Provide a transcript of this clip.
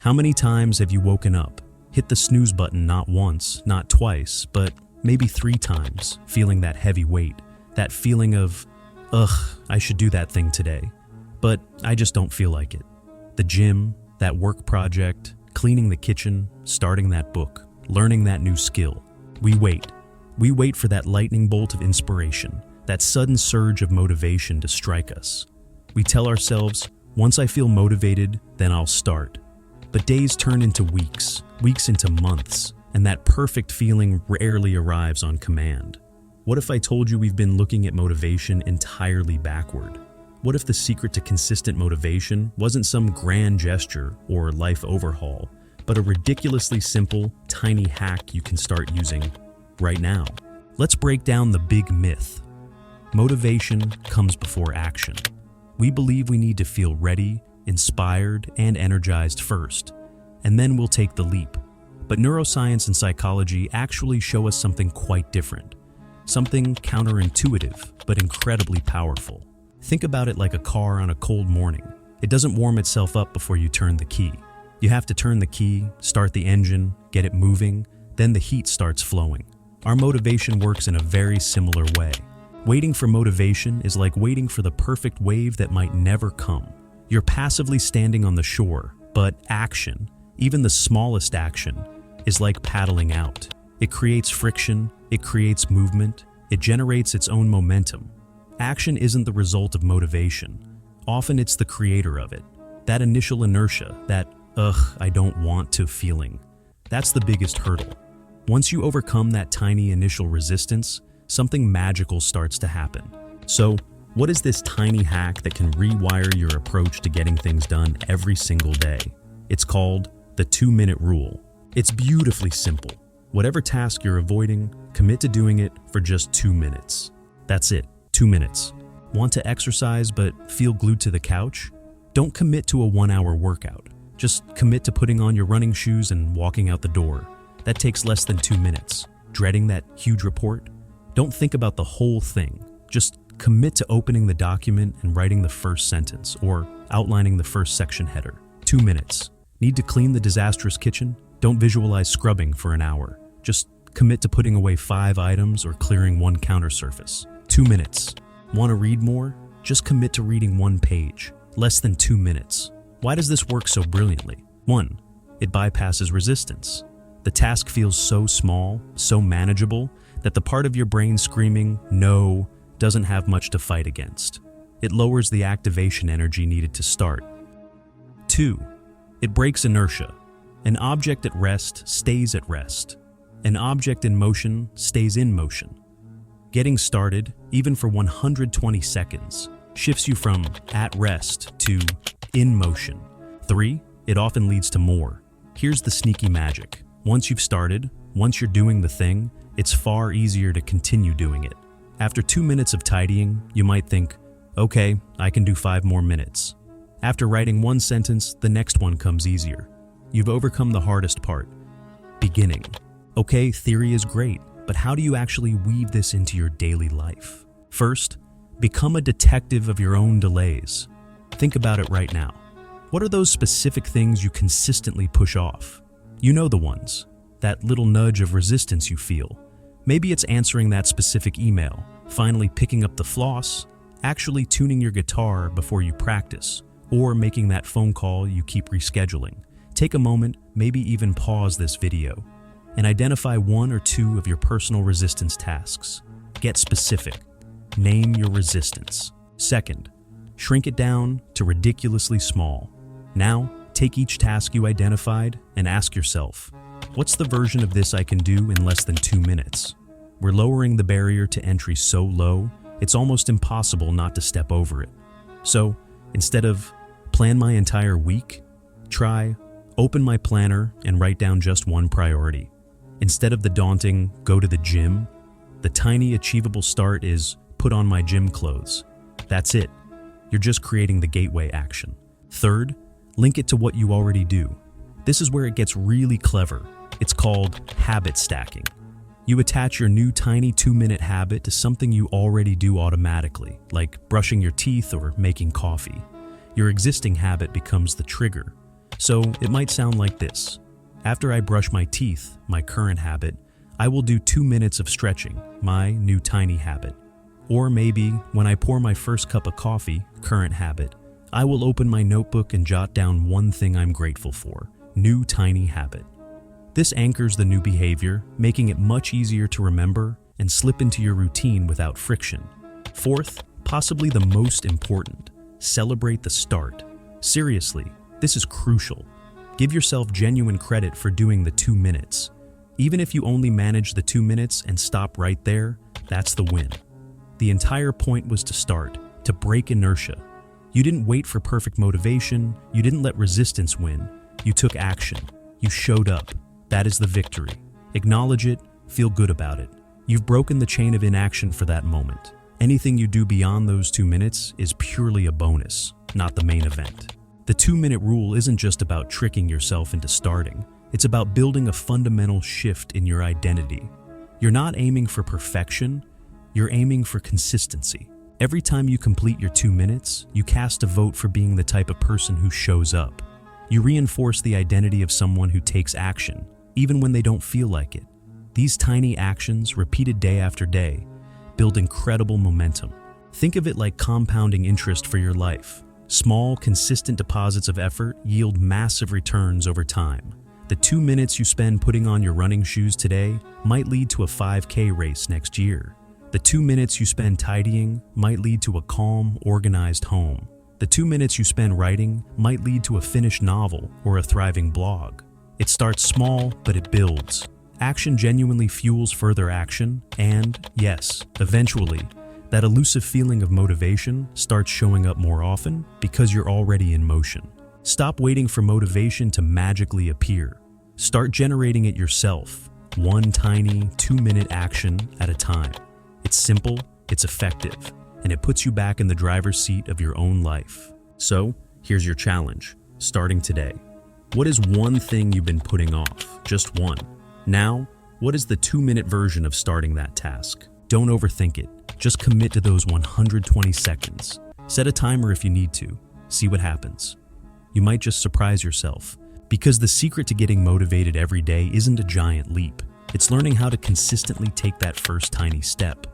How many times have you woken up, hit the snooze button not once, not twice, but maybe 3 times, feeling that heavy weight, that feeling of, ugh, I should do that thing today, but I just don't feel like it. The gym, that work project, cleaning the kitchen, starting that book, learning that new skill. We wait. We wait for that lightning bolt of inspiration, that sudden surge of motivation to strike us. We tell ourselves, once I feel motivated, then I'll start. But days turn into weeks, weeks into months, and that perfect feeling rarely arrives on command. What if I told you we've been looking at motivation entirely backward? What if the secret to consistent motivation wasn't some grand gesture or life overhaul, but a ridiculously simple, tiny hack you can start using right now? Let's break down the big myth. Motivation comes before action. We believe we need to feel ready, inspired, and energized first, and then we'll take the leap. But neuroscience and psychology actually show us something quite different. Something counterintuitive, but incredibly powerful. Think about it like a car on a cold morning. It doesn't warm itself up before you turn the key. You have to turn the key, start the engine, get it moving, then the heat starts flowing. Our motivation works in a very similar way. Waiting for motivation is like waiting for the perfect wave that might never come. You're passively standing on the shore, but action, even the smallest action, is like paddling out. It creates friction, it creates movement, it generates its own momentum. Action isn't the result of motivation. Often it's the creator of it. That initial inertia, that, ugh, I don't want to feeling. That's the biggest hurdle. Once you overcome that tiny initial resistance, something magical starts to happen. So, what is this tiny hack that can rewire your approach to getting things done every single day? It's called the 2-minute rule. It's beautifully simple. Whatever task you're avoiding, commit to doing it for just 2 minutes. That's it, 2 minutes. Want to exercise but feel glued to the couch? Don't commit to a 1-hour workout. Just commit to putting on your running shoes and walking out the door. That takes less than 2 minutes. Dreading that huge report? Don't think about the whole thing. Just commit to opening the document and writing the first sentence or outlining the first section header. 2 minutes. Need to clean the disastrous kitchen? Don't visualize scrubbing for an hour. Just commit to putting away 5 items or clearing 1 counter surface. 2 minutes. Want to read more? Just commit to reading 1 page. Less than 2 minutes. Why does this work so brilliantly? 1. It bypasses resistance. The task feels so small, so manageable, that the part of your brain screaming, no, doesn't have much to fight against. It lowers the activation energy needed to start. 2. It breaks inertia. An object at rest stays at rest. An object in motion stays in motion. Getting started, even for 120 seconds, shifts you from at rest to in motion. 3. It often leads to more. Here's the sneaky magic. Once you've started, once you're doing the thing, it's far easier to continue doing it. After 2 minutes of tidying, you might think, okay, I can do 5 more minutes. After writing 1 sentence, the next one comes easier. You've overcome the hardest part, beginning. Okay, theory is great, but how do you actually weave this into your daily life? First, become a detective of your own delays. Think about it right now. What are those specific things you consistently push off? You know the ones. That little nudge of resistance you feel. Maybe it's answering that specific email, finally picking up the floss, actually tuning your guitar before you practice, or making that phone call you keep rescheduling. Take a moment, maybe even pause this video, and identify 1 or 2 of your personal resistance tasks. Get specific. Name your resistance. Second, shrink it down to ridiculously small. Now, take each task you identified and ask yourself, what's the version of this I can do in less than 2 minutes? We're lowering the barrier to entry so low, it's almost impossible not to step over it. So, instead of plan my entire week, try open my planner and write down just 1 priority. Instead of the daunting go to the gym, the tiny achievable start is put on my gym clothes. That's it. You're just creating the gateway action. Third, link it to what you already do. This is where it gets really clever. It's called habit stacking. You attach your new tiny 2-minute habit to something you already do automatically, like brushing your teeth or making coffee. Your existing habit becomes the trigger. So it might sound like this. After I brush my teeth, my current habit, I will do 2 minutes of stretching, my new tiny habit. Or maybe when I pour my first cup of coffee, current habit, I will open my notebook and jot down one thing I'm grateful for, new tiny habit. This anchors the new behavior, making it much easier to remember and slip into your routine without friction. Fourth, possibly the most important, celebrate the start. Seriously, this is crucial. Give yourself genuine credit for doing the 2 minutes. Even if you only manage the 2 minutes and stop right there, that's the win. The entire point was to start, to break inertia. You didn't wait for perfect motivation, you didn't let resistance win. You took action. You showed up. That is the victory. Acknowledge it, feel good about it. You've broken the chain of inaction for that moment. Anything you do beyond those 2 minutes is purely a bonus, not the main event. The 2-minute rule isn't just about tricking yourself into starting. It's about building a fundamental shift in your identity. You're not aiming for perfection, you're aiming for consistency. Every time you complete your 2 minutes, you cast a vote for being the type of person who shows up. You reinforce the identity of someone who takes action, even when they don't feel like it. These tiny actions, repeated day after day, build incredible momentum. Think of it like compounding interest for your life. Small, consistent deposits of effort yield massive returns over time. The 2 minutes you spend putting on your running shoes today might lead to a 5K race next year. The 2 minutes you spend tidying might lead to a calm, organized home. The 2 minutes you spend writing might lead to a finished novel or a thriving blog. It starts small, but it builds. Action genuinely fuels further action, and, yes, eventually, that elusive feeling of motivation starts showing up more often because you're already in motion. Stop waiting for motivation to magically appear. Start generating it yourself, one tiny 2-minute action at a time. It's simple, it's effective, and it puts you back in the driver's seat of your own life. So, here's your challenge, starting today. What is one thing you've been putting off? Just one. Now, what is the 2-minute version of starting that task? Don't overthink it. Just commit to those 120 seconds. Set a timer if you need to. See what happens. You might just surprise yourself. Because the secret to getting motivated every day isn't a giant leap. It's learning how to consistently take that first tiny step.